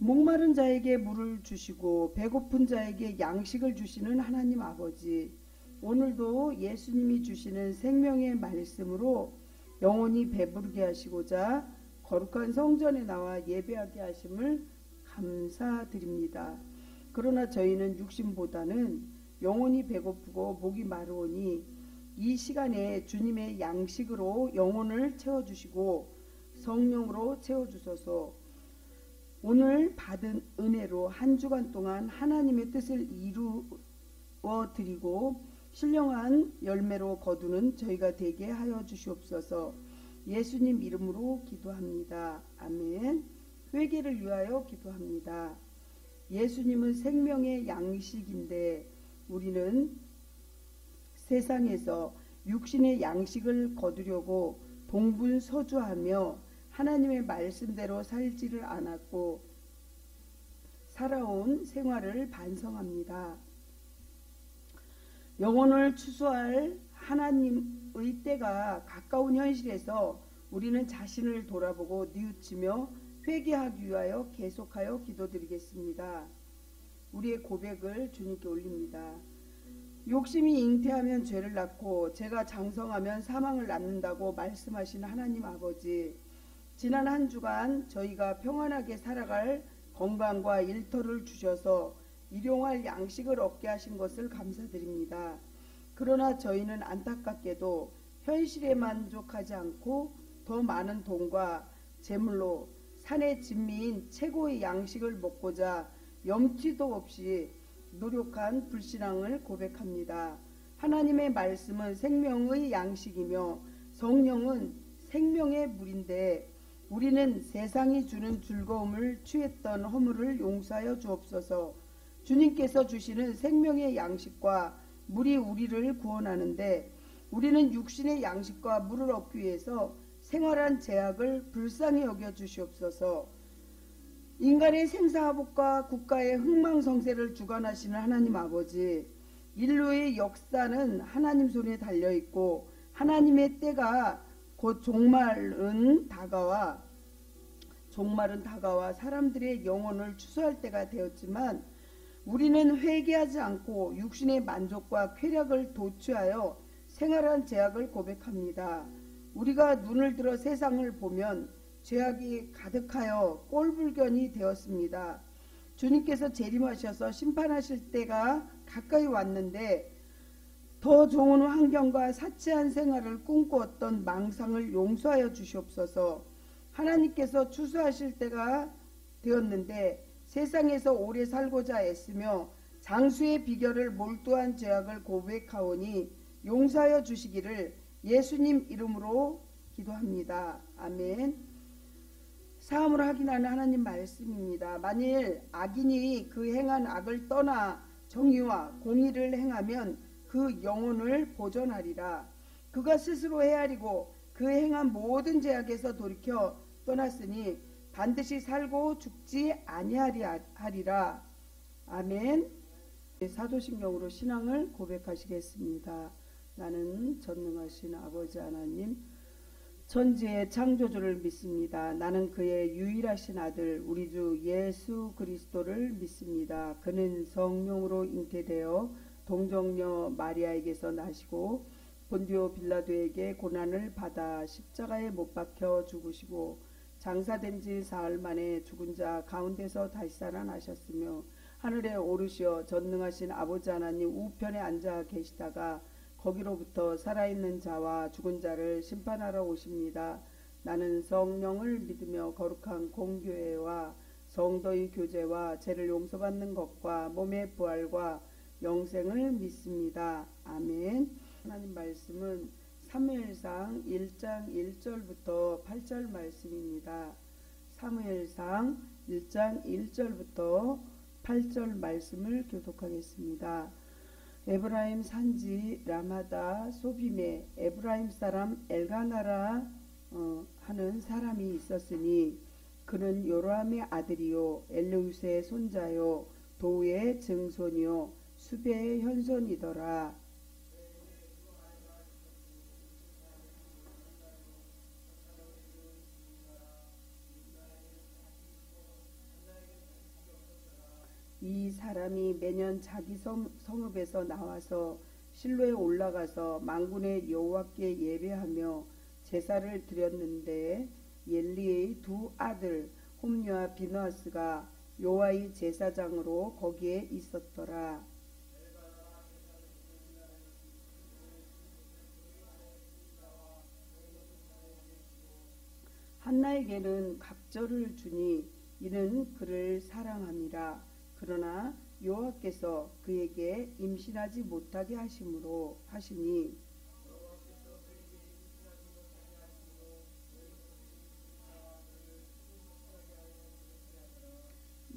목마른 자에게 물을 주시고 배고픈 자에게 양식을 주시는 하나님 아버지, 오늘도 예수님이 주시는 생명의 말씀으로 영혼이 배부르게 하시고자 거룩한 성전에 나와 예배하게 하심을 감사드립니다. 그러나 저희는 육신보다는 영혼이 배고프고 목이 마르오니 이 시간에 주님의 양식으로 영혼을 채워주시고 성령으로 채워주소서. 오늘 받은 은혜로 한 주간 동안 하나님의 뜻을 이루어 드리고 신령한 열매로 거두는 저희가 되게 하여 주시옵소서. 예수님 이름으로 기도합니다. 아멘. 회개를 위하여 기도합니다. 예수님은 생명의 양식인데 우리는 세상에서 육신의 양식을 거두려고 동분서주하며 하나님의 말씀대로 살지를 않았고 살아온 생활을 반성합니다. 영혼을 추수할 하나님의 때가 가까운 현실에서 우리는 자신을 돌아보고 뉘우치며 회개하기 위하여 계속하여 기도드리겠습니다. 우리의 고백을 주님께 올립니다. 욕심이 잉태하면 죄를 낳고 죄가 장성하면 사망을 낳는다고 말씀하신 하나님 아버지, 지난 한 주간 저희가 평안하게 살아갈 건강과 일터를 주셔서 일용할 양식을 얻게 하신 것을 감사드립니다. 그러나 저희는 안타깝게도 현실에 만족하지 않고 더 많은 돈과 재물로 산의 진미인 최고의 양식을 먹고자 염치도 없이 노력한 불신앙을 고백합니다. 하나님의 말씀은 생명의 양식이며 성령은 생명의 물인데 우리는 세상이 주는 즐거움을 취했던 허물을 용서하여 주옵소서. 주님께서 주시는 생명의 양식과 물이 우리를 구원하는데 우리는 육신의 양식과 물을 얻기 위해서 생활한 제약을 불쌍히 여겨 주시옵소서. 인간의 생사화복과 국가의 흥망성쇠를 주관하시는 하나님 아버지, 인류의 역사는 하나님 손에 달려있고 하나님의 때가 곧 종말은 다가와 사람들의 영혼을 추수할 때가 되었지만 우리는 회개하지 않고 육신의 만족과 쾌락을 도취하여 생활한 죄악을 고백합니다. 우리가 눈을 들어 세상을 보면 죄악이 가득하여 꼴불견이 되었습니다. 주님께서 재림하셔서 심판하실 때가 가까이 왔는데 더 좋은 환경과 사치한 생활을 꿈꾸었던 망상을 용서하여 주시옵소서. 하나님께서 추수하실 때가 되었는데 세상에서 오래 살고자 애쓰며 장수의 비결을 몰두한 죄악을 고백하오니 용서하여 주시기를 예수님 이름으로 기도합니다. 아멘. 사함을 확인하는 하나님 말씀입니다. 만일 악인이 그 행한 악을 떠나 정의와 공의를 행하면 그 영혼을 보존하리라. 그가 스스로 헤아리고 그 행한 모든 죄악에서 돌이켜 떠났으니 반드시 살고 죽지 아니하리라. 아멘. 사도신경으로 신앙을 고백하시겠습니다. 나는 전능하신 아버지 하나님, 천지의 창조주를 믿습니다. 나는 그의 유일하신 아들 우리 주 예수 그리스도를 믿습니다. 그는 성령으로 잉태되어 동정녀 마리아에게서 나시고 본디오 빌라도에게 고난을 받아 십자가에 못 박혀 죽으시고 장사된 지 사흘 만에 죽은 자 가운데서 다시 살아나셨으며 하늘에 오르시어 전능하신 아버지 하나님 우편에 앉아 계시다가 거기로부터 살아있는 자와 죽은 자를 심판하러 오십니다. 나는 성령을 믿으며 거룩한 공교회와 성도의 교제와 죄를 용서받는 것과 몸의 부활과 영생을 믿습니다. 아멘. 하나님 말씀은 사무엘상 1장 1절부터 8절 말씀입니다. 사무엘상 1장 1절부터 8절 말씀을 교독하겠습니다. 에브라임 산지 라마다 소빔에 에브라임 사람 엘가나라 하는 사람이 있었으니 그는 요로함의 아들이요 엘르우스의 손자요 도우의 증손이요 수베의 현손이더라. 이 사람이 매년 자기 성읍에서 나와서 실로에 올라가서 만군의 여호와께 예배하며 제사를 드렸는데 엘리의 두 아들 홈리와 비느하스가 여호와의 제사장으로 거기에 있었더라. 한나에게는 갑절을 주니 이는 그를 사랑함이라. 그러나 여호와께서 그에게 임신하지 못하게 하시니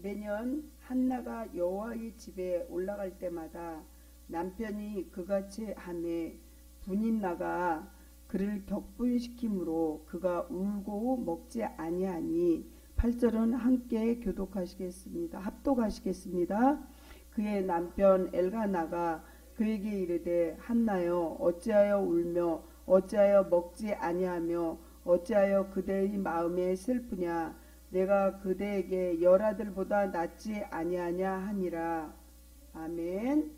매년 한나가 여호와의 집에 올라갈 때마다 남편이 그같이 하매 분이 나가 그를 격분시키므로 그가 울고 먹지 아니하니 8절은 함께 교독하시겠습니다. 합독하시겠습니다. 그의 남편 엘가나가 그에게 이르되 한나여 어찌하여 울며 어찌하여 먹지 아니하며 어찌하여 그대의 마음에 슬프냐 내가 그대에게 열아들보다 낫지 아니하냐 하니라. 아멘.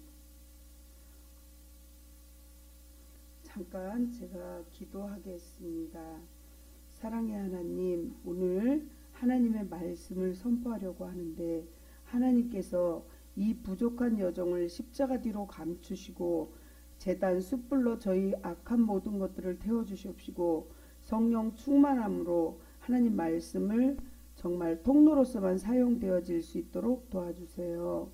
잠깐 제가 기도하겠습니다. 사랑의 하나님, 오늘 하나님의 말씀을 선포하려고 하는데 하나님께서 이 부족한 여정을 십자가 뒤로 감추시고 제단 숯불로 저희 악한 모든 것들을 태워주시옵시고 성령 충만함으로 하나님 말씀을 정말 통로로서만 사용되어질 수 있도록 도와주세요.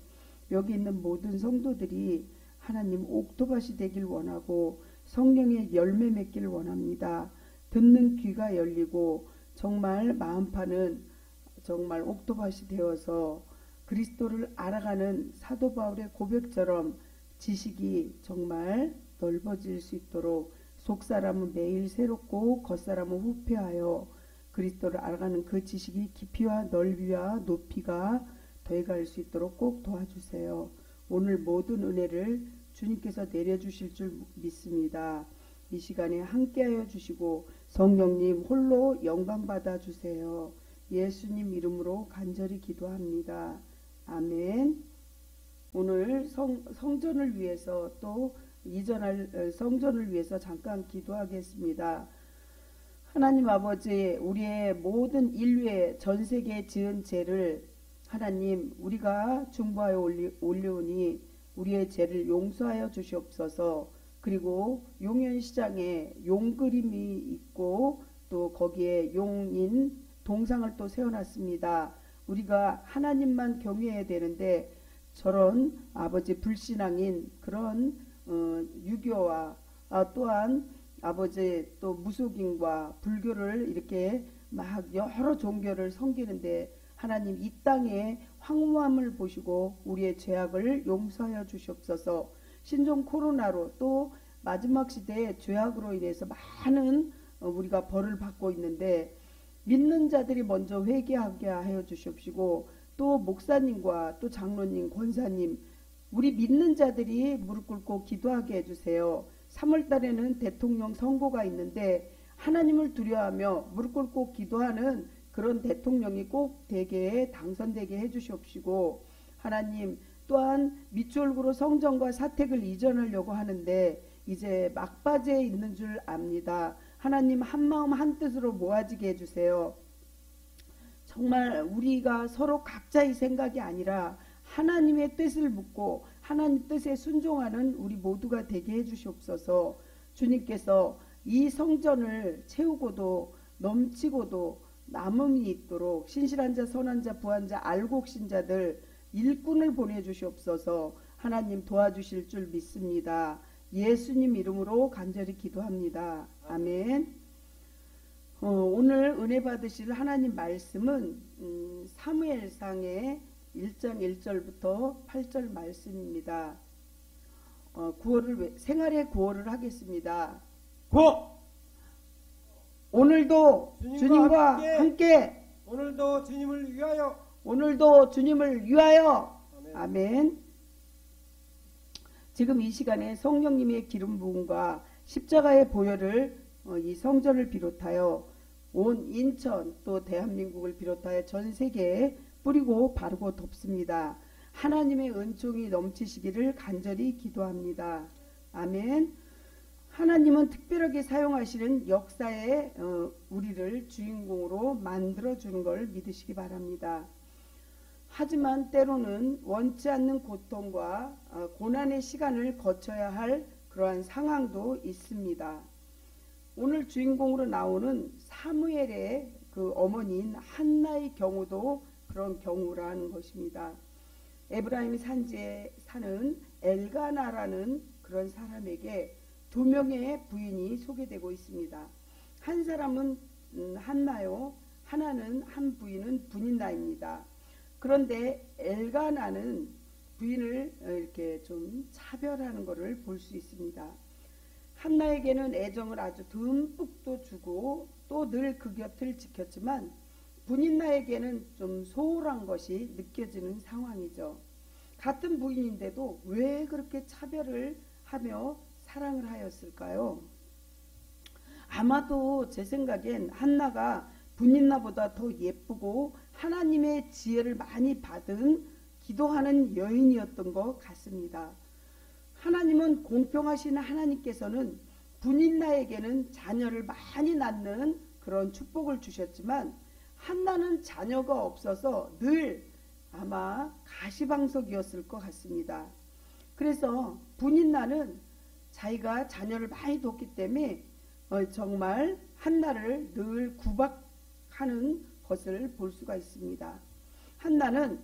여기 있는 모든 성도들이 하나님 옥토밭이 되길 원하고 성령의 열매 맺기를 원합니다. 듣는 귀가 열리고 정말 마음파는 정말 옥토밭이 되어서 그리스도를 알아가는 사도 바울의 고백처럼 지식이 정말 넓어질 수 있도록 속사람은 매일 새롭고 겉사람은 후패하여 그리스도를 알아가는 그 지식이 깊이와 넓이와 높이가 더해갈 수 있도록 꼭 도와주세요. 오늘 모든 은혜를 주님께서 내려주실 줄 믿습니다. 이 시간에 함께하여 주시고 성령님 홀로 영광 받아 주세요. 예수님 이름으로 간절히 기도합니다. 아멘. 오늘 성전을 위해서 또 이전할 성전을 위해서 잠깐 기도하겠습니다. 하나님 아버지, 우리의 모든 인류의 전 세계에 지은 죄를 하나님 우리가 중보하여 올리오니 우리의 죄를 용서하여 주시옵소서. 그리고 용현시장에 용그림이 있고 또 거기에 용인 동상을 또 세워놨습니다. 우리가 하나님만 경외해야 되는데 저런 아버지 불신앙인 그런 유교와 또한 아버지 또 무속인과 불교를 이렇게 막 여러 종교를 섬기는데 하나님 이 땅에 황무함을 보시고 우리의 죄악을 용서하여 주시옵소서. 신종 코로나로 또 마지막 시대에 죄악으로 인해서 많은 우리가 벌을 받고 있는데 믿는 자들이 먼저 회개하게 하여 주시옵시고 또 목사님과 또 장로님, 권사님 우리 믿는 자들이 무릎 꿇고 기도하게 해주세요. 3월 달에는 대통령 선거가 있는데 하나님을 두려워하며 무릎 꿇고 기도하는 그런 대통령이 꼭 되게 당선되게 해주시옵시고 하나님 또한 미추홀구로 성전과 사택을 이전하려고 하는데 이제 막바지에 있는 줄 압니다. 하나님 한마음 한뜻으로 모아지게 해주세요. 정말 우리가 서로 각자의 생각이 아니라 하나님의 뜻을 묻고 하나님 뜻에 순종하는 우리 모두가 되게 해주시옵소서. 주님께서 이 성전을 채우고도 넘치고도 남음이 있도록 신실한 자, 선한 자, 부한 자, 알곡신 자들 일꾼을 보내주시옵소서. 하나님 도와주실 줄 믿습니다. 예수님 이름으로 간절히 기도합니다. 아멘. 오늘 은혜 받으실 하나님 말씀은 사무엘상의 1장 1절부터 8절 말씀입니다. 생활의 구호를 하겠습니다. 구호! 오늘도 주님과 함께 오늘도 주님을 위하여 오늘도 주님을 위하여 아멘. 아멘. 지금 이 시간에 성령님의 기름 부음과 십자가의 보혈을 이 성전을 비롯하여 온 인천 또 대한민국을 비롯하여 전 세계에 뿌리고 바르고 덮습니다. 하나님의 은총이 넘치시기를 간절히 기도합니다. 아멘. 하나님은 특별하게 사용하시는 역사에 우리를 주인공으로 만들어주는 걸 믿으시기 바랍니다. 하지만 때로는 원치 않는 고통과 고난의 시간을 거쳐야 할 그러한 상황도 있습니다. 오늘 주인공으로 나오는 사무엘의 그 어머니인 한나의 경우도 그런 경우라는 것입니다. 에브라임 산지에 사는 엘가나라는 그런 사람에게 두 명의 부인이 소개되고 있습니다. 한 사람은 한나요, 하나는 한 부인은 분인나입니다. 그런데 엘가나는 부인을 이렇게 좀 차별하는 것을 볼 수 있습니다. 한나에게는 애정을 아주 듬뿍 주고 또 늘 그 곁을 지켰지만 분인나에게는 좀 소홀한 것이 느껴지는 상황이죠. 같은 부인인데도 왜 그렇게 차별을 하며 사랑을 하였을까요? 아마도 제 생각엔 한나가 분인나보다 더 예쁘고 하나님의 지혜를 많이 받은 기도하는 여인이었던 것 같습니다. 하나님은 공평하신 하나님께서는 분인나에게는 자녀를 많이 낳는 그런 축복을 주셨지만 한나는 자녀가 없어서 늘 아마 가시방석이었을 것 같습니다. 그래서 분인나는 자기가 자녀를 많이 뒀기 때문에 정말 한나를 늘 구박하는 것을 볼 수가 있습니다. 한나는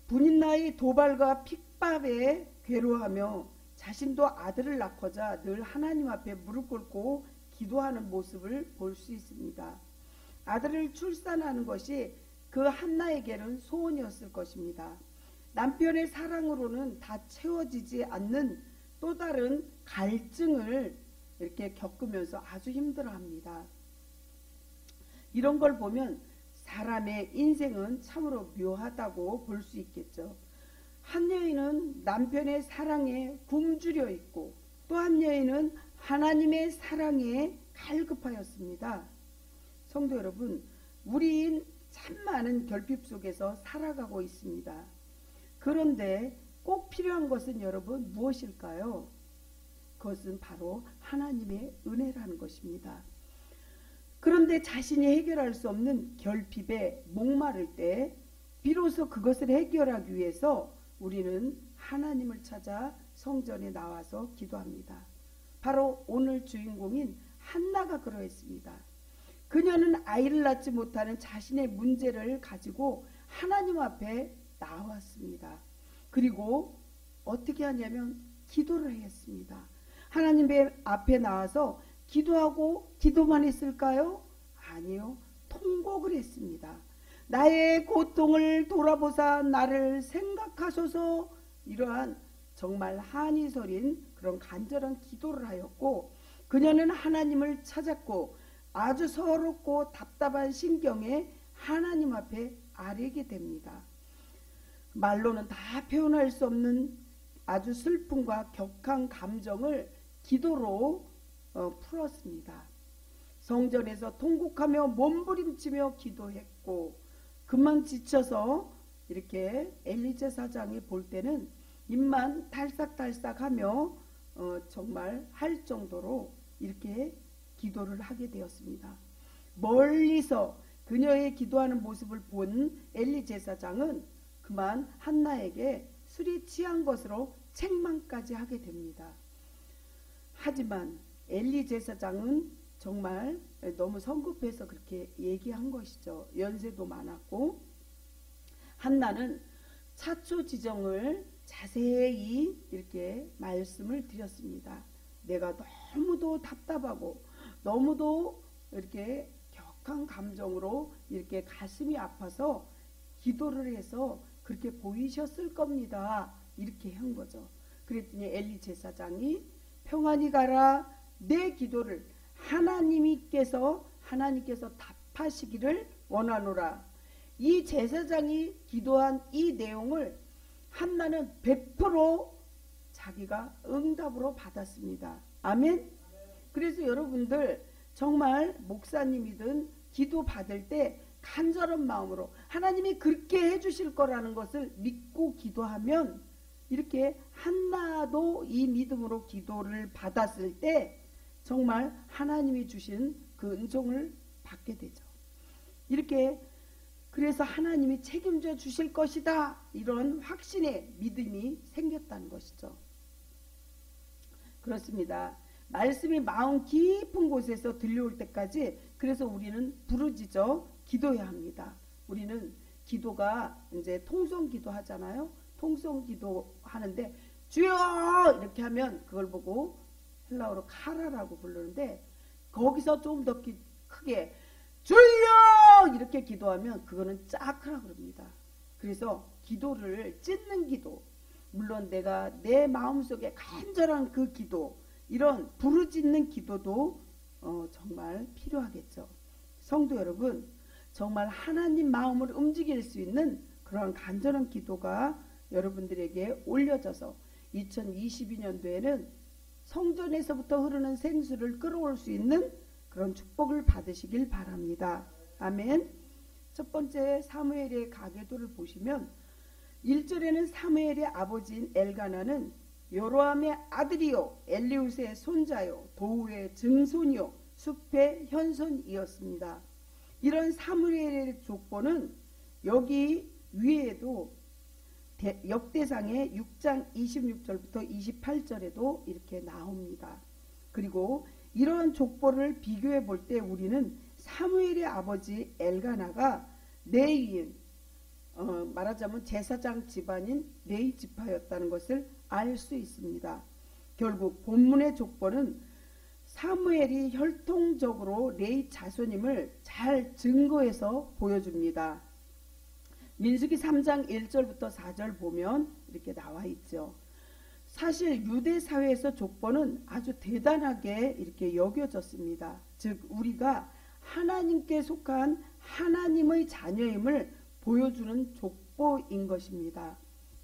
분인나의 도발과 핍박에 괴로워하며 자신도 아들을 낳고자 늘 하나님 앞에 무릎 꿇고 기도하는 모습을 볼 수 있습니다. 아들을 출산하는 것이 그 한나에게는 소원이었을 것입니다. 남편의 사랑으로는 다 채워지지 않는 또 다른 갈증을 이렇게 겪으면서 아주 힘들어합니다. 이런 걸 보면 사람의 인생은 참으로 묘하다고 볼 수 있겠죠. 한 여인은 남편의 사랑에 굶주려 있고 또 한 여인은 하나님의 사랑에 갈급하였습니다. 성도 여러분, 우리인 참 많은 결핍 속에서 살아가고 있습니다. 그런데 꼭 필요한 것은 여러분 무엇일까요? 그것은 바로 하나님의 은혜라는 것입니다. 그런데 자신이 해결할 수 없는 결핍에 목마를 때 비로소 그것을 해결하기 위해서 우리는 하나님을 찾아 성전에 나와서 기도합니다. 바로 오늘 주인공인 한나가 그러했습니다. 그녀는 아이를 낳지 못하는 자신의 문제를 가지고 하나님 앞에 나왔습니다. 그리고 어떻게 하냐면 기도를 했습니다. 하나님 앞에 나와서 기도하고 기도만 했을까요? 아니요. 통곡을 했습니다. 나의 고통을 돌아보사 나를 생각하소서. 이러한 정말 한이 서린 그런 간절한 기도를 하였고 그녀는 하나님을 찾았고 아주 서럽고 답답한 심경에 하나님 앞에 아뢰게 됩니다. 말로는 다 표현할 수 없는 아주 슬픔과 격한 감정을 기도로 풀었습니다. 성전에서 통곡하며 몸부림치며 기도했고 그만 지쳐서 이렇게 엘리 제사장이 볼 때는 입만 탈싹탈싹하며 정말 할 정도로 이렇게 기도를 하게 되었습니다. 멀리서 그녀의 기도하는 모습을 본 엘리 제사장은 그만 한나에게 술이 취한 것으로 책망까지 하게 됩니다. 하지만 엘리 제사장은 정말 너무 성급해서 그렇게 얘기한 것이죠. 연세도 많았고 한나는 차초 지정을 자세히 이렇게 말씀을 드렸습니다. 내가 너무도 답답하고 너무도 이렇게 격한 감정으로 이렇게 가슴이 아파서 기도를 해서 그렇게 보이셨을 겁니다. 이렇게 한 거죠. 그랬더니 엘리 제사장이 평안히 가라. 내 기도를 하나님께서 답하시기를 원하노라. 이 제사장이 기도한 이 내용을 한나는 100% 자기가 응답으로 받았습니다. 아멘. 그래서 여러분들 정말 목사님이든 기도 받을 때 간절한 마음으로 하나님이 그렇게 해주실 거라는 것을 믿고 기도하면 이렇게 한나도 이 믿음으로 기도를 받았을 때 정말 하나님이 주신 그 은총을 받게 되죠. 이렇게 그래서 하나님이 책임져 주실 것이다, 이런 확신의 믿음이 생겼다는 것이죠. 그렇습니다. 말씀이 마음 깊은 곳에서 들려올 때까지 그래서 우리는 부르짖어 기도해야 합니다. 우리는 기도가 이제 통성기도 하잖아요. 통성기도 하는데 주여 이렇게 하면 그걸 보고 헬라어로 카라라고 부르는데 거기서 좀 더 크게 주여 이렇게 기도하면 그거는 짜크라 그럽니다. 그래서 기도를 찢는 기도, 물론 내가 내 마음속에 간절한 그 기도, 이런 부르짖는 기도도 정말 필요하겠죠. 성도 여러분, 정말 하나님 마음을 움직일 수 있는 그런 간절한 기도가 여러분들에게 올려져서 2022년도에는 성전에서부터 흐르는 생수를 끌어올 수 있는 그런 축복을 받으시길 바랍니다. 아멘. 첫 번째 사무엘의 가계도를 보시면 1절에는 사무엘의 아버지인 엘가나는 요로함의 아들이요 엘리웃의 손자요 도우의 증손이요 숲의 현손이었습니다. 이런 사무엘의 족보는 여기 위에도 역대상의 6장 26절부터 28절에도 이렇게 나옵니다. 그리고 이러한 족보를 비교해 볼 때 우리는 사무엘의 아버지 엘가나가 레위인, 말하자면 제사장 집안인 레위 지파였다는 것을 알 수 있습니다. 결국 본문의 족보는 사무엘이 혈통적으로 레위 자손임을 잘 증거해서 보여줍니다. 민수기 3장 1절부터 4절 보면 이렇게 나와 있죠. 사실 유대 사회에서 족보는 아주 대단하게 이렇게 여겨졌습니다. 즉 우리가 하나님께 속한 하나님의 자녀임을 보여주는 족보인 것입니다.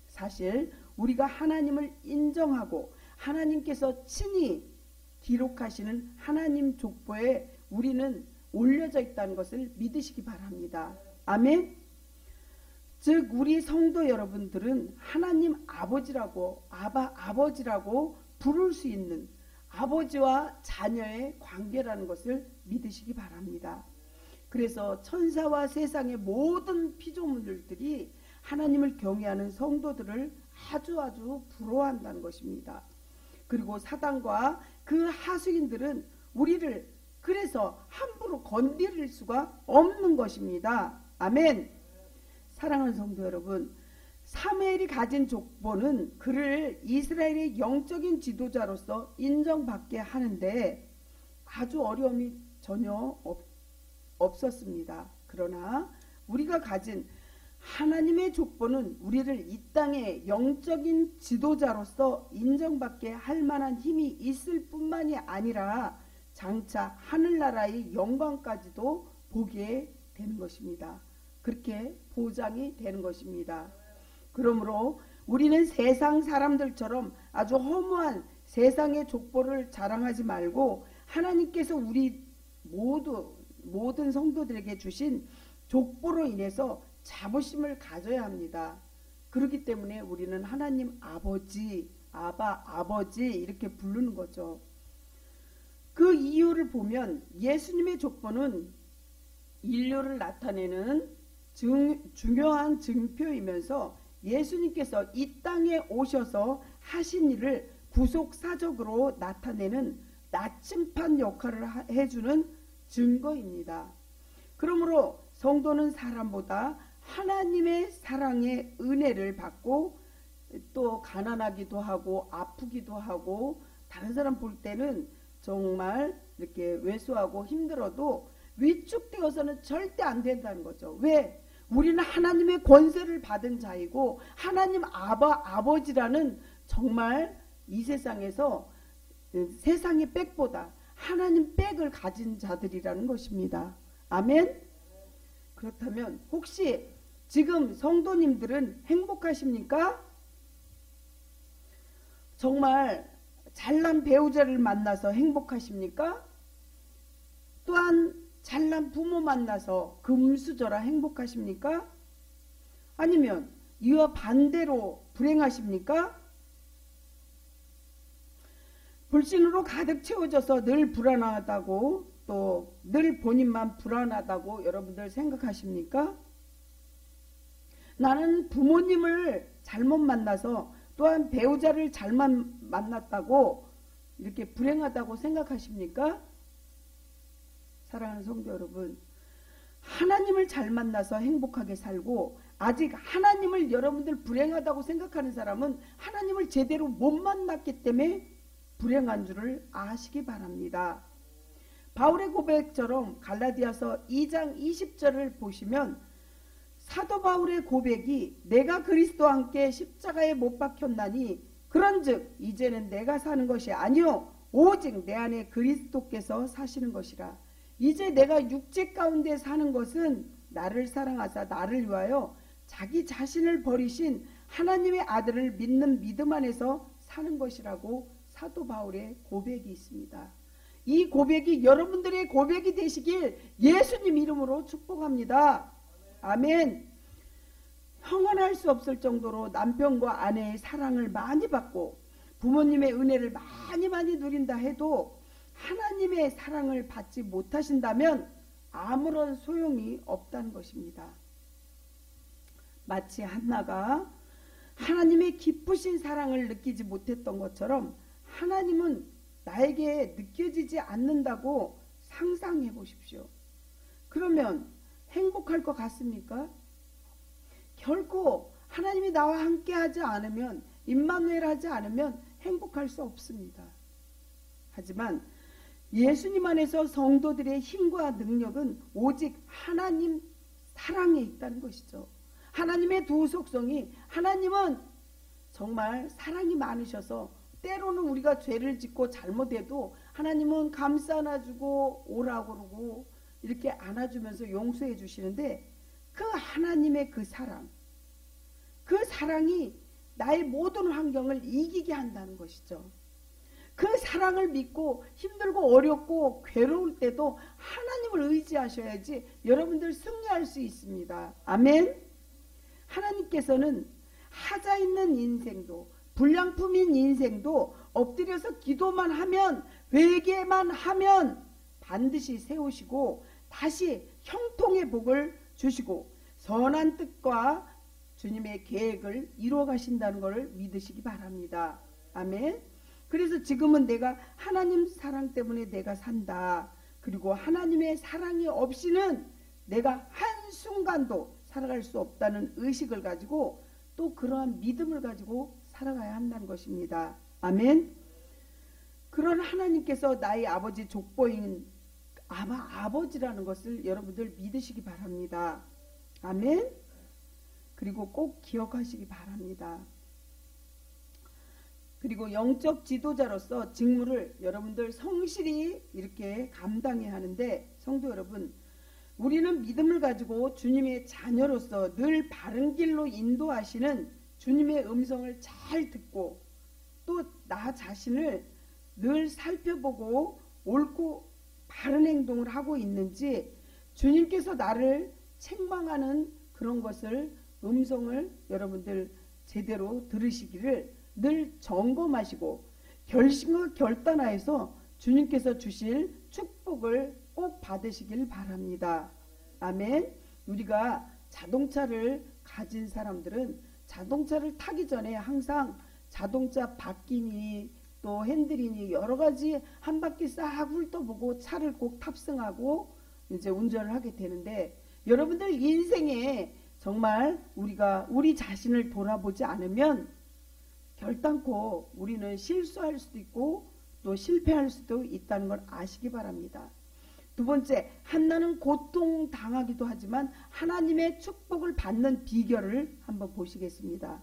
사실 우리가 하나님을 인정하고 하나님께서 친히 기록하시는 하나님 족보에 우리는 올려져 있다는 것을 믿으시기 바랍니다. 아멘. 즉 우리 성도 여러분들은 하나님 아버지라고 아버지라고 부를 수 있는 아버지와 자녀의 관계라는 것을 믿으시기 바랍니다. 그래서 천사와 세상의 모든 피조물들이 하나님을 경외하는 성도들을 아주 부러워한다는 것입니다. 그리고 사단과 그 하수인들은 우리를 그래서 함부로 건드릴 수가 없는 것입니다. 아멘. 사랑하는 성도 여러분, 사무엘이 가진 족보는 그를 이스라엘의 영적인 지도자로서 인정받게 하는데 아주 어려움이 전혀 없었습니다. 그러나 우리가 가진 하나님의 족보는 우리를 이 땅의 영적인 지도자로서 인정받게 할 만한 힘이 있을 뿐만이 아니라 장차 하늘나라의 영광까지도 보게 되는 것입니다. 그렇게 보장이 되는 것입니다. 그러므로 우리는 세상 사람들처럼 아주 허무한 세상의 족보를 자랑하지 말고 하나님께서 우리 모든 성도들에게 주신 족보로 인해서 자부심을 가져야 합니다. 그렇기 때문에 우리는 하나님 아버지, 아버지 이렇게 부르는 거죠. 그 이유를 보면 예수님의 족보는 인류를 나타내는 중요한 증표이면서 예수님께서 이 땅에 오셔서 하신 일을 구속사적으로 나타내는 나침판 역할을 해주는 증거입니다. 그러므로 성도는 사람보다 하나님의 사랑의 은혜를 받고 또 가난하기도 하고 아프기도 하고 다른 사람 볼 때는 정말 이렇게 왜소하고 힘들어도 위축되어서는 절대 안 된다는 거죠. 왜? 우리는 하나님의 권세를 받은 자이고 하나님 아버지라는 정말 이 세상에서 세상의 백보다 하나님 백을 가진 자들이라는 것입니다. 아멘. 그렇다면 혹시 지금 성도님들은 행복하십니까? 정말 잘난 배우자를 만나서 행복하십니까? 또한 잘난 부모 만나서 금수저라 행복하십니까? 아니면 이와 반대로 불행하십니까? 불신으로 가득 채워져서 늘 불안하다고, 또 늘 본인만 불안하다고 여러분들 생각하십니까? 나는 부모님을 잘못 만나서, 또한 배우자를 잘못 만났다고 이렇게 불행하다고 생각하십니까? 사랑하는 성도 여러분, 하나님을 잘 만나서 행복하게 살고, 아직 하나님을 여러분들 불행하다고 생각하는 사람은 하나님을 제대로 못 만났기 때문에 불행한 줄을 아시기 바랍니다. 바울의 고백처럼 갈라디아서 2장 20절을 보시면 사도 바울의 고백이 내가 그리스도와 함께 십자가에 못 박혔나니 그런즉 이제는 내가 사는 것이 아니요 오직 내 안에 그리스도께서 사시는 것이라. 이제 내가 육체 가운데 사는 것은 나를 사랑하사 나를 위하여 자기 자신을 버리신 하나님의 아들을 믿는 믿음 안에서 사는 것이라고 사도 바울의 고백이 있습니다. 이 고백이 여러분들의 고백이 되시길 예수님 이름으로 축복합니다. 아멘. 형언할 수 없을 정도로 남편과 아내의 사랑을 많이 받고 부모님의 은혜를 많이 누린다 해도 하나님의 사랑을 받지 못하신다면 아무런 소용이 없다는 것입니다. 마치 한나가 하나님의 깊으신 사랑을 느끼지 못했던 것처럼 하나님은 나에게 느껴지지 않는다고 상상해 보십시오. 그러면 행복할 것 같습니까? 결코 하나님이 나와 함께 하지 않으면, 임마누엘 하지 않으면 행복할 수 없습니다. 하지만 예수님 안에서 성도들의 힘과 능력은 오직 하나님 사랑에 있다는 것이죠. 하나님의 두 속성이, 하나님은 정말 사랑이 많으셔서 때로는 우리가 죄를 짓고 잘못해도 하나님은 감싸 안아주고 오라고 그러고 이렇게 안아주면서 용서해 주시는데, 그 하나님의 그 사랑이 나의 모든 환경을 이기게 한다는 것이죠. 그 사랑을 믿고 힘들고 어렵고 괴로울 때도 하나님을 의지하셔야지 여러분들 승리할 수 있습니다. 아멘. 하나님께서는 하자 있는 인생도, 불량품인 인생도 엎드려서 기도만 하면, 회개만 하면 반드시 세우시고 다시 형통의 복을 주시고 선한 뜻과 주님의 계획을 이루어 가신다는 것을 믿으시기 바랍니다. 아멘. 그래서 지금은 내가 하나님 사랑 때문에 내가 산다. 그리고 하나님의 사랑이 없이는 내가 한순간도 살아갈 수 없다는 의식을 가지고, 또 그러한 믿음을 가지고 살아가야 한다는 것입니다. 아멘. 그런 하나님께서 나의 아버지 족보인 아버지라는 것을 여러분들 믿으시기 바랍니다. 아멘. 그리고 꼭 기억하시기 바랍니다. 그리고 영적 지도자로서 직무를 여러분들 성실히 이렇게 감당해야 하는데, 성도 여러분, 우리는 믿음을 가지고 주님의 자녀로서 늘 바른 길로 인도하시는 주님의 음성을 잘 듣고, 또 나 자신을 늘 살펴보고 옳고 바른 행동을 하고 있는지, 주님께서 나를 책망하는 그런 것을, 음성을 여러분들 제대로 들으시기를 늘 점검하시고 결심과 결단하여서 주님께서 주실 축복을 꼭 받으시길 바랍니다. 아멘. 우리가 자동차를 가진 사람들은 자동차를 타기 전에 항상 자동차 바퀴니 또 핸들이니 여러 가지 한 바퀴 싹 훑어보고 차를 꼭 탑승하고 이제 운전을 하게 되는데, 여러분들 인생에 정말 우리가 우리 자신을 돌아보지 않으면 결단코 우리는 실수할 수도 있고 또 실패할 수도 있다는 걸 아시기 바랍니다. 두 번째, 한나는 고통당하기도 하지만 하나님의 축복을 받는 비결을 한번 보시겠습니다.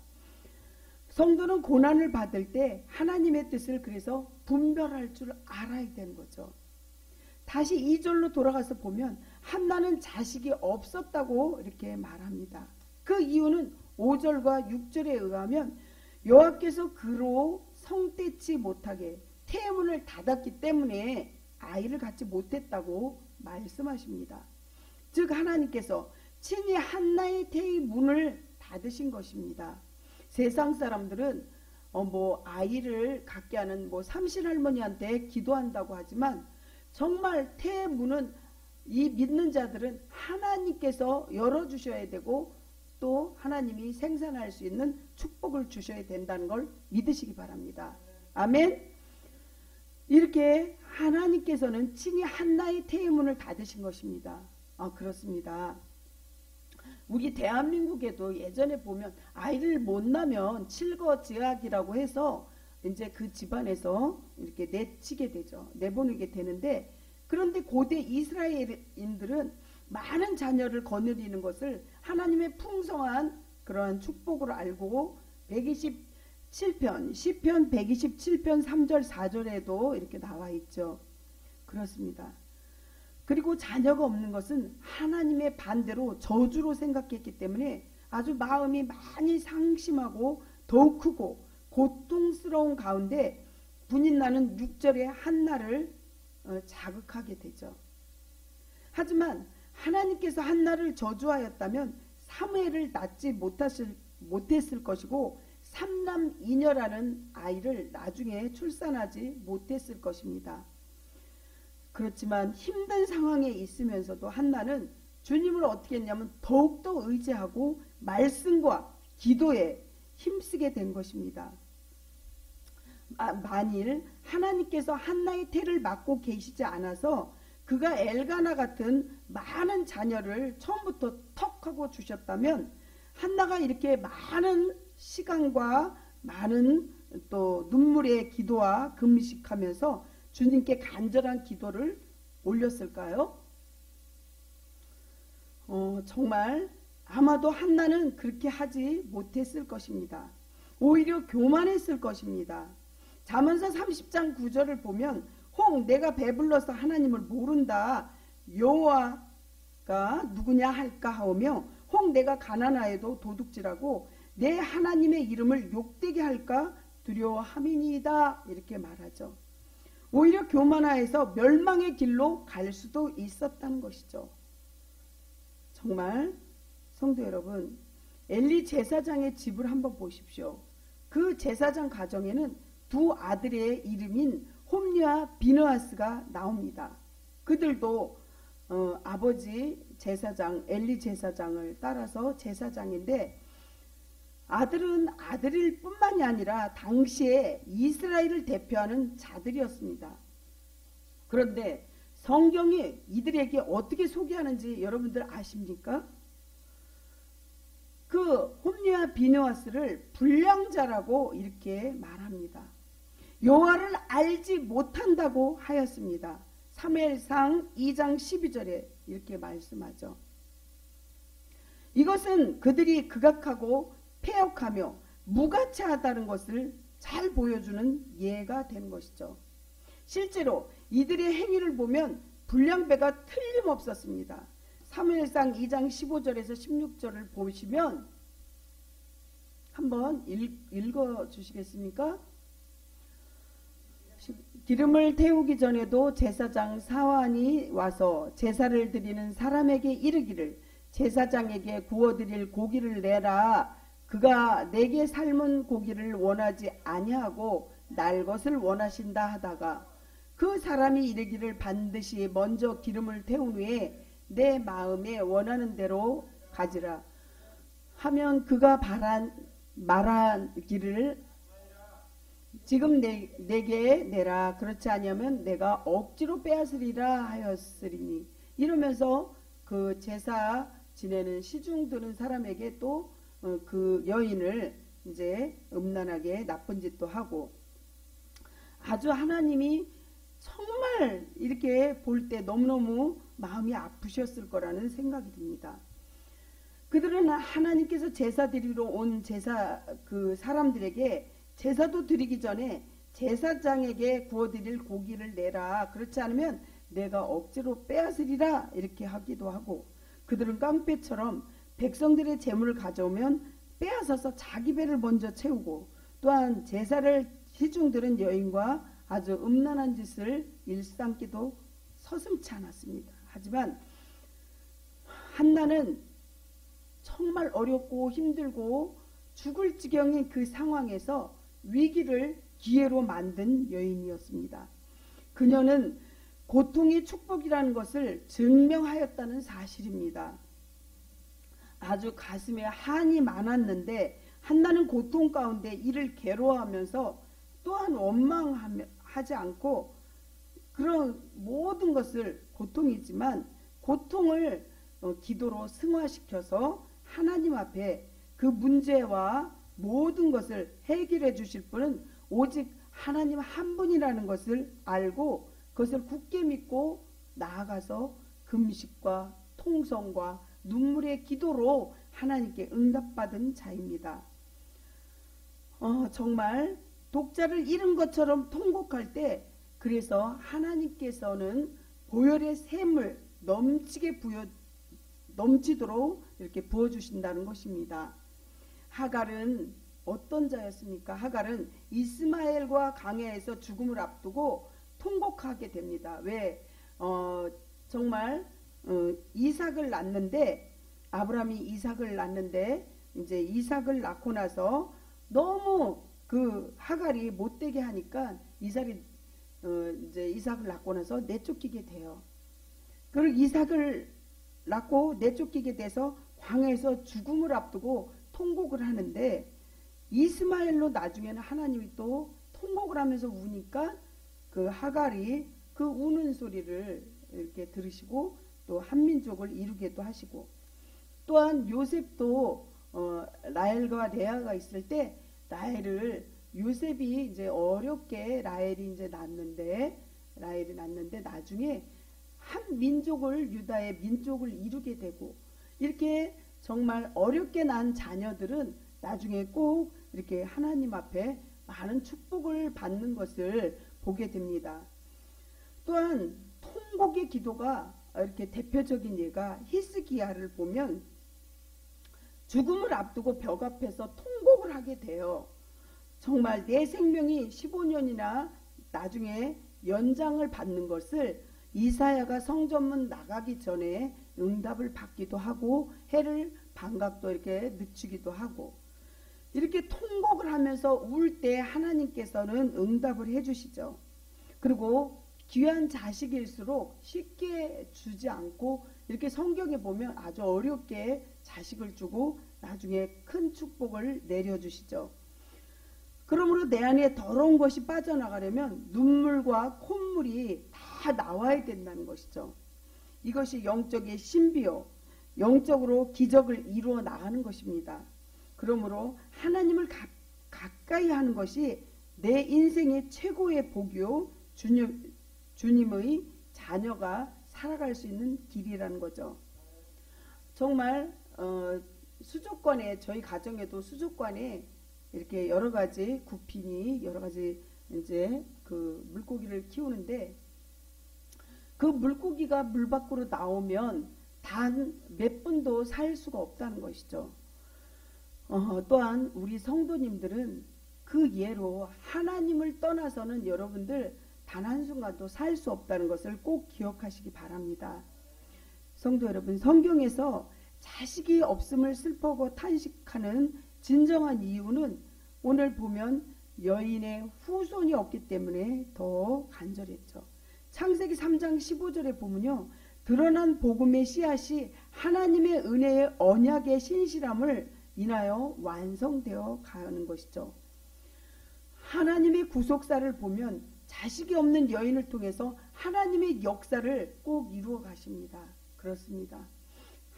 성도는 고난을 받을 때 하나님의 뜻을 그래서 분별할 줄 알아야 되는 거죠. 다시 2절로 돌아가서 보면 한나는 자식이 없었다고 이렇게 말합니다. 그 이유는 5절과 6절에 의하면 여호와께서 그로 성떼지 못하게 태문을 닫았기 때문에 아이를 갖지 못했다고 말씀하십니다. 즉 하나님께서 친히 한나의 태의 문을 닫으신 것입니다. 세상 사람들은 아이를 갖게 하는 삼신 할머니한테 기도한다고 하지만 정말 태의 문은 이 믿는 자들은 하나님께서 열어주셔야 되고 또 하나님이 생산할 수 있는 축복을 주셔야 된다는 걸 믿으시기 바랍니다. 아멘. 이렇게 하나님께서는 친히 한나의 태의 문을 닫으신 것입니다. 그렇습니다. 우리 대한민국에도 예전에 보면 아이를 못 낳으면 칠거지약이라고 해서 이제 그 집안에서 이렇게 내치게 되죠. 내보내게 되는데, 그런데 고대 이스라엘인들은 많은 자녀를 거느리는 것을 하나님의 풍성한 그러한 축복으로 알고 127편 시편 127편 3절 4절에도 이렇게 나와 있죠. 그렇습니다. 그리고 자녀가 없는 것은 하나님의 반대로 저주로 생각했기 때문에 아주 마음이 많이 상심하고 더욱 크고 고통스러운 가운데 분인 나는 6절의 한나를 자극하게 되죠. 하지만 하나님께서 한나를 저주하였다면 사무엘을 낳지 못했을 것이고 삼남이녀라는 아이를 나중에 출산하지 못했을 것입니다. 그렇지만 힘든 상황에 있으면서도 한나는 주님을 어떻게 했냐면 더욱더 의지하고 말씀과 기도에 힘쓰게 된 것입니다. 만일 하나님께서 한나의 태를 막고 계시지 않아서 그가 엘가나 같은 많은 자녀를 처음부터 턱 하고 주셨다면 한나가 이렇게 많은 시간과 많은 또 눈물의 기도와 금식하면서 주님께 간절한 기도를 올렸을까요? 정말 아마도 한나는 그렇게 하지 못했을 것입니다. 오히려 교만했을 것입니다. 잠언서 30장 9절을 보면 혹 내가 배불러서 하나님을 모른다 여호와가 누구냐 할까 하오며 혹 내가 가난하여도 도둑질하고 내 하나님의 이름을 욕되게 할까 두려워함이니이다 이렇게 말하죠. 오히려 교만하여서 멸망의 길로 갈 수도 있었다는 것이죠. 정말 성도 여러분, 엘리 제사장의 집을 한번 보십시오. 그 제사장 가정에는 두 아들의 이름인 홈리와 비느하스가 나옵니다. 그들도 아버지 제사장 엘리 제사장을 따라서 제사장인데 아들은 아들일 뿐만이 아니라 당시에 이스라엘을 대표하는 자들이었습니다. 그런데 성경이 이들에게 어떻게 소개하는지 여러분들 아십니까? 그 홈리와 비느하스를 불량자라고 이렇게 말합니다. 여호와를 알지 못한다고 하였습니다. 사무엘상 2장 12절에 이렇게 말씀하죠. 이것은 그들이 극악하고 폐역하며 무가치하다는 것을 잘 보여주는 예가 된 것이죠. 실제로 이들의 행위를 보면 불량배가 틀림없었습니다. 사무엘상 2장 15절에서 16절을 보시면 한번 읽어주시겠습니까? 기름을 태우기 전에도 제사장 사환이 와서 제사를 드리는 사람에게 이르기를 제사장에게 구워드릴 고기를 내라. 그가 내게 삶은 고기를 원하지 아니하고 날 것을 원하신다 하다가 그 사람이 이르기를 반드시 먼저 기름을 태운 후에 내 마음에 원하는 대로 가지라 하면 그가 말하기를 지금 내게 내라. 그렇지 아니하면 내가 억지로 빼앗으리라 하였으리니 이러면서 그 제사 지내는 시중 드는 사람에게 또 그 여인을 이제 음란하게 나쁜 짓도 하고 아주 하나님이 정말 이렇게 볼 때 너무너무 마음이 아프셨을 거라는 생각이 듭니다. 그들은 하나님께서 제사 드리러 온 그 사람들에게 제사도 드리기 전에 제사장에게 구워드릴 고기를 내라. 그렇지 않으면 내가 억지로 빼앗으리라 이렇게 하기도 하고 그들은 깡패처럼 백성들의 재물을 가져오면 빼앗아서 자기 배를 먼저 채우고 또한 제사를 시중들은 여인과 아주 음란한 짓을 일삼기도 서슴지 않았습니다. 하지만 한나는 정말 어렵고 힘들고 죽을 지경인 그 상황에서 위기를 기회로 만든 여인이었습니다. 그녀는 고통이 축복이라는 것을 증명하였다는 사실입니다. 아주 가슴에 한이 많았는데 한나는 고통 가운데 이를 괴로워하면서 또한 원망하지 않고 그런 모든 것을 고통이지만 고통을 기도로 승화시켜서 하나님 앞에 그 문제와 모든 것을 해결해 주실 분은 오직 하나님 한 분이라는 것을 알고 그것을 굳게 믿고 나아가서 금식과 통성과 눈물의 기도로 하나님께 응답받은 자입니다. 정말 독자를 잃은 것처럼 통곡할 때 그래서 하나님께서는 보혈의 샘을 넘치도록 이렇게 부어주신다는 것입니다. 하갈은 어떤 자였습니까? 하갈은 이스마엘과 광야에서 죽음을 앞두고 통곡하게 됩니다. 왜? 정말 이삭을 낳는데 아브라함이 이삭을 낳는데 이제 이삭을 낳고 나서 너무 그 하갈이 못되게 하니까 이삭을 낳고 나서 내쫓기게 돼요. 그리고 이삭을 낳고 내쫓기게 돼서 광야에서 죽음을 앞두고 통곡을 하는데 이스마엘로 나중에는 하나님이 또 통곡을 하면서 우니까 그 하갈이 그 우는 소리를 이렇게 들으시고 또 한민족을 이루게도 하시고 또한 요셉도 라헬과 레아가 있을 때 라헬을 요셉이 이제 어렵게 라헬이 낳는데 나중에 한 민족을 유다의 민족을 이루게 되고 이렇게 정말 어렵게 난 자녀들은 나중에 꼭 이렇게 하나님 앞에 많은 축복을 받는 것을 보게 됩니다. 또한 통곡의 기도가 이렇게 대표적인 예가 히스기야를 보면 죽음을 앞두고 벽 앞에서 통곡을 하게 돼요. 정말 내 생명이 15년이나 나중에 연장을 받는 것을 이사야가 성전문 나가기 전에 응답을 받기도 하고 해를 반각도 이렇게 늦추기도 하고 이렇게 통곡을 하면서 울 때 하나님께서는 응답을 해주시죠. 그리고 귀한 자식일수록 쉽게 주지 않고 이렇게 성경에 보면 아주 어렵게 자식을 주고 나중에 큰 축복을 내려주시죠. 그러므로 내 안에 더러운 것이 빠져나가려면 눈물과 콧물이 다 나와야 된다는 것이죠. 이것이 영적의 신비요 영적으로 기적을 이루어 나가는 것입니다. 그러므로 하나님을 가까이 하는 것이 내 인생의 최고의 복이요 주님의 자녀가 살아갈 수 있는 길이라는 거죠. 정말 수족관에 저희 가정에도 수족관에 이렇게 여러 가지 구핀이 여러 가지 이제 그 물고기를 키우는데 그 물고기가 물 밖으로 나오면 단 몇 분도 살 수가 없다는 것이죠. 또한 우리 성도님들은 그 예로 하나님을 떠나서는 여러분들 단 한순간도 살 수 없다는 것을 꼭 기억하시기 바랍니다. 성도 여러분, 성경에서 자식이 없음을 슬퍼하고 탄식하는 진정한 이유는 오늘 보면 여인의 후손이 없기 때문에 더 간절했죠. 창세기 3장 15절에 보면요. 드러난 복음의 씨앗이 하나님의 은혜의 언약의 신실함을 인하여 완성되어 가는 것이죠. 하나님의 구속사를 보면 자식이 없는 여인을 통해서 하나님의 역사를 꼭 이루어 가십니다. 그렇습니다.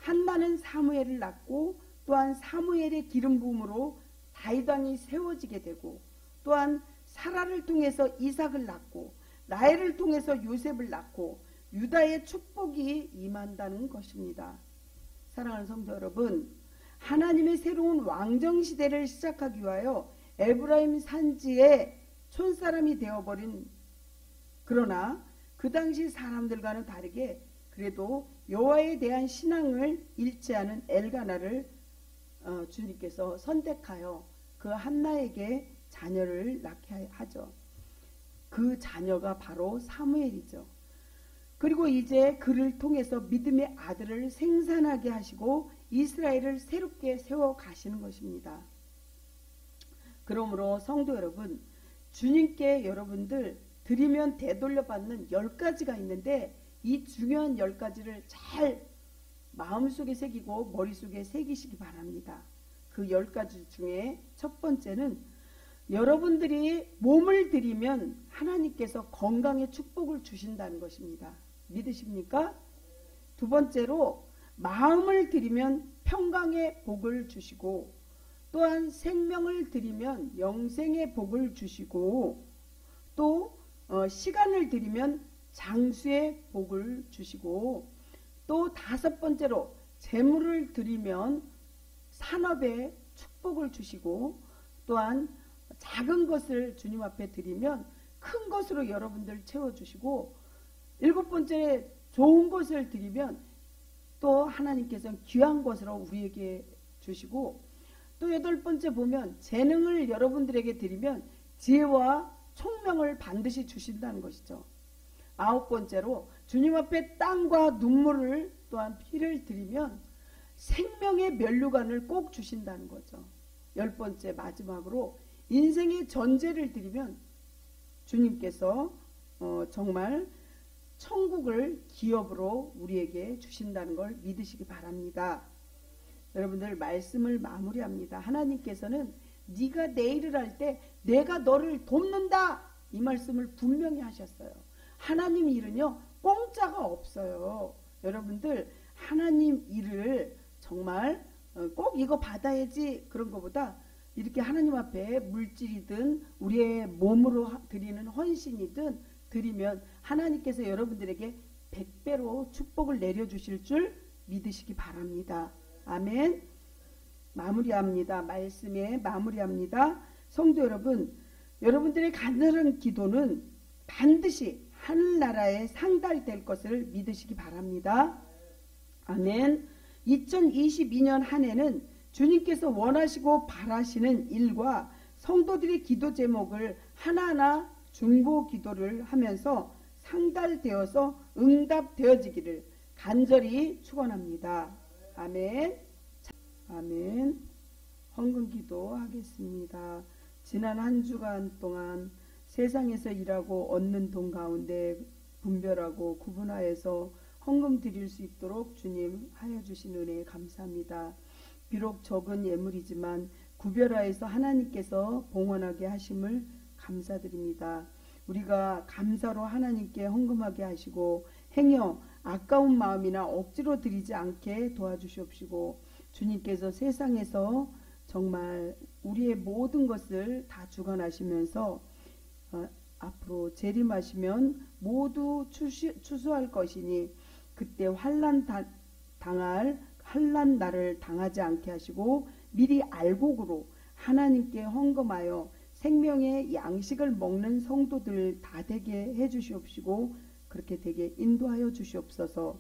한나는 사무엘을 낳고 또한 사무엘의 기름 부음으로 다윗 왕이 세워지게 되고 또한 사라를 통해서 이삭을 낳고 라헬을 통해서 요셉을 낳고 유다의 축복이 임한다는 것입니다. 사랑하는 성도 여러분, 하나님의 새로운 왕정시대를 시작하기 위하여 에브라임 산지에 촌사람이 되어버린 그러나 그 당시 사람들과는 다르게 그래도 여호와에 대한 신앙을 잃지 않은 엘가나를 주님께서 선택하여 그 한나에게 자녀를 낳게 하죠. 그 자녀가 바로 사무엘이죠. 그리고 이제 그를 통해서 믿음의 아들을 생산하게 하시고 이스라엘을 새롭게 세워 가시는 것입니다. 그러므로 성도 여러분, 주님께 여러분들 드리면 되돌려받는 10가지가 있는데 이 중요한 10가지를 잘 마음속에 새기고 머릿속에 새기시기 바랍니다. 그 10가지 중에 첫 번째는 여러분들이 몸을 드리면 하나님께서 건강의 축복을 주신다는 것입니다. 믿으십니까? 두 번째로 마음을 드리면 평강의 복을 주시고 또한 생명을 드리면 영생의 복을 주시고 또 시간을 드리면 장수의 복을 주시고 또 다섯 번째로 재물을 드리면 산업의 축복을 주시고 또한 작은 것을 주님 앞에 드리면 큰 것으로 여러분들 채워주시고 일곱 번째 좋은 것을 드리면 또 하나님께서는 귀한 것으로 우리에게 주시고 또 여덟 번째 보면 재능을 여러분들에게 드리면 지혜와 총명을 반드시 주신다는 것이죠. 아홉 번째로 주님 앞에 땀과 눈물을 또한 피를 드리면 생명의 면류관을 꼭 주신다는 거죠. 열 번째 마지막으로 인생의 전제를 드리면 주님께서 정말 천국을 기업으로 우리에게 주신다는 걸 믿으시기 바랍니다. 여러분들 말씀을 마무리합니다. 하나님께서는 네가 내 일을 할 때 내가 너를 돕는다 이 말씀을 분명히 하셨어요. 하나님 일은요 공짜가 없어요. 여러분들 하나님 일을 정말 꼭 이거 받아야지 그런 것보다 이렇게 하나님 앞에 물질이든 우리의 몸으로 드리는 헌신이든 드리면 하나님께서 여러분들에게 100배로 축복을 내려주실 줄 믿으시기 바랍니다. 아멘. 마무리합니다. 말씀에 마무리합니다. 성도 여러분, 여러분들의 간절한 기도는 반드시 하늘나라에 상달될 것을 믿으시기 바랍니다. 아멘. 2022년 한 해는 주님께서 원하시고 바라시는 일과 성도들의 기도 제목을 하나하나 중보 기도를 하면서 상달되어서 응답되어지기를 간절히 축원합니다. 아멘. 아멘. 헌금 기도하겠습니다. 지난 한 주간 동안 세상에서 일하고 얻는 돈 가운데 분별하고 구분하여서 헌금 드릴 수 있도록 주님 하여 주신 은혜에 감사합니다. 비록 적은 예물이지만 구별하여서 하나님께서 봉헌하게 하심을 감사드립니다. 우리가 감사로 하나님께 헌금하게 하시고 행여 아까운 마음이나 억지로 드리지 않게 도와주시옵시고 주님께서 세상에서 정말 우리의 모든 것을 다 주관하시면서 앞으로 재림하시면 모두 추수할 것이니 그때 환난 날을 당하지 않게 하시고 미리 알곡으로 하나님께 헌금하여 생명의 양식을 먹는 성도들 다 되게 해주시옵시고 그렇게 되게 인도하여 주시옵소서.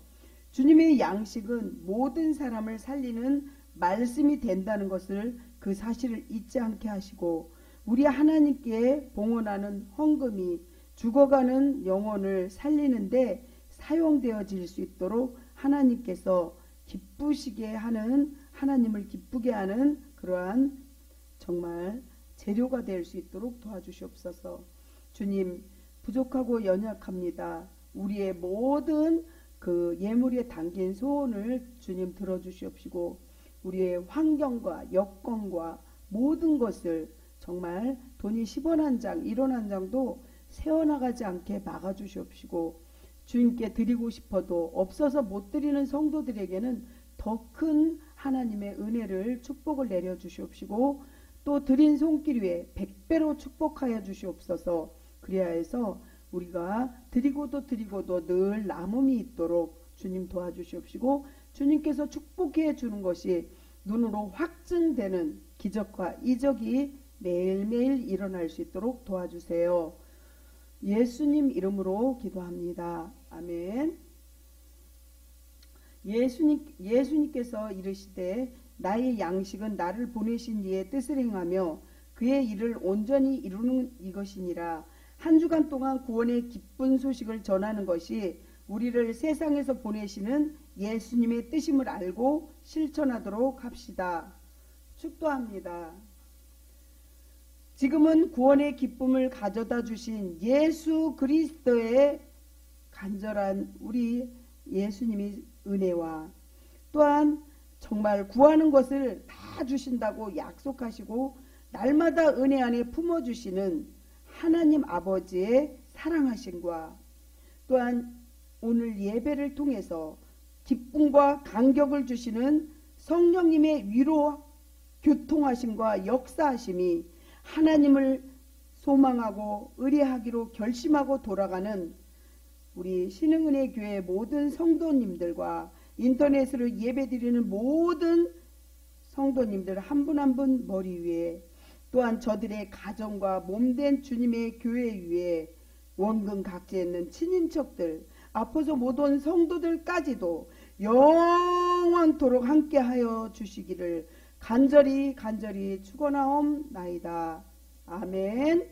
주님의 양식은 모든 사람을 살리는 말씀이 된다는 것을 그 사실을 잊지 않게 하시고 우리 하나님께 봉헌하는 헌금이 죽어가는 영혼을 살리는데 사용되어질 수 있도록 하나님께서 기쁘시게 하는 하나님을 기쁘게 하는 그러한 정말 재료가 될 수 있도록 도와주시옵소서. 주님 부족하고 연약합니다. 우리의 모든 그 예물에 담긴 소원을 주님 들어주시옵시고 우리의 환경과 여건과 모든 것을 정말 돈이 10원 한 장, 1원 한 장도 새어나가지 않게 막아주시옵시고 주님께 드리고 싶어도 없어서 못 드리는 성도들에게는 더 큰 하나님의 은혜를 축복을 내려주시옵시고 또 드린 손길 위에 100배로 축복하여 주시옵소서. 그래야 해서 우리가 드리고도 늘 남음이 있도록 주님 도와주시옵시고 주님께서 축복해 주는 것이 눈으로 확증되는 기적과 이적이 매일매일 일어날 수 있도록 도와주세요. 예수님 이름으로 기도합니다. 아멘. 예수님께서 이르시되 나의 양식은 나를 보내신 이의 뜻을 행하며 그의 일을 온전히 이루는 이것이니라. 한 주간 동안 구원의 기쁜 소식을 전하는 것이 우리를 세상에서 보내시는 예수님의 뜻임을 알고 실천하도록 합시다. 축도합니다. 지금은 구원의 기쁨을 가져다 주신 예수 그리스도의 간절한 우리 예수님의 은혜와 또한 정말 구하는 것을 다 주신다고 약속하시고 날마다 은혜 안에 품어주시는 하나님 아버지의 사랑하심과 또한 오늘 예배를 통해서 기쁨과 감격을 주시는 성령님의 위로 교통하심과 역사하심이 하나님을 소망하고 의뢰하기로 결심하고 돌아가는 우리 신흥은혜 교회 모든 성도님들과 인터넷으로 예배드리는 모든 성도님들 한 분 한 분 머리 위에 또한 저들의 가정과 몸된 주님의 교회 위에 원근 각지에 있는 친인척들 앞서서 못 온 성도들까지도 영원토록 함께하여 주시기를 간절히 축원하옵나이다. 아멘.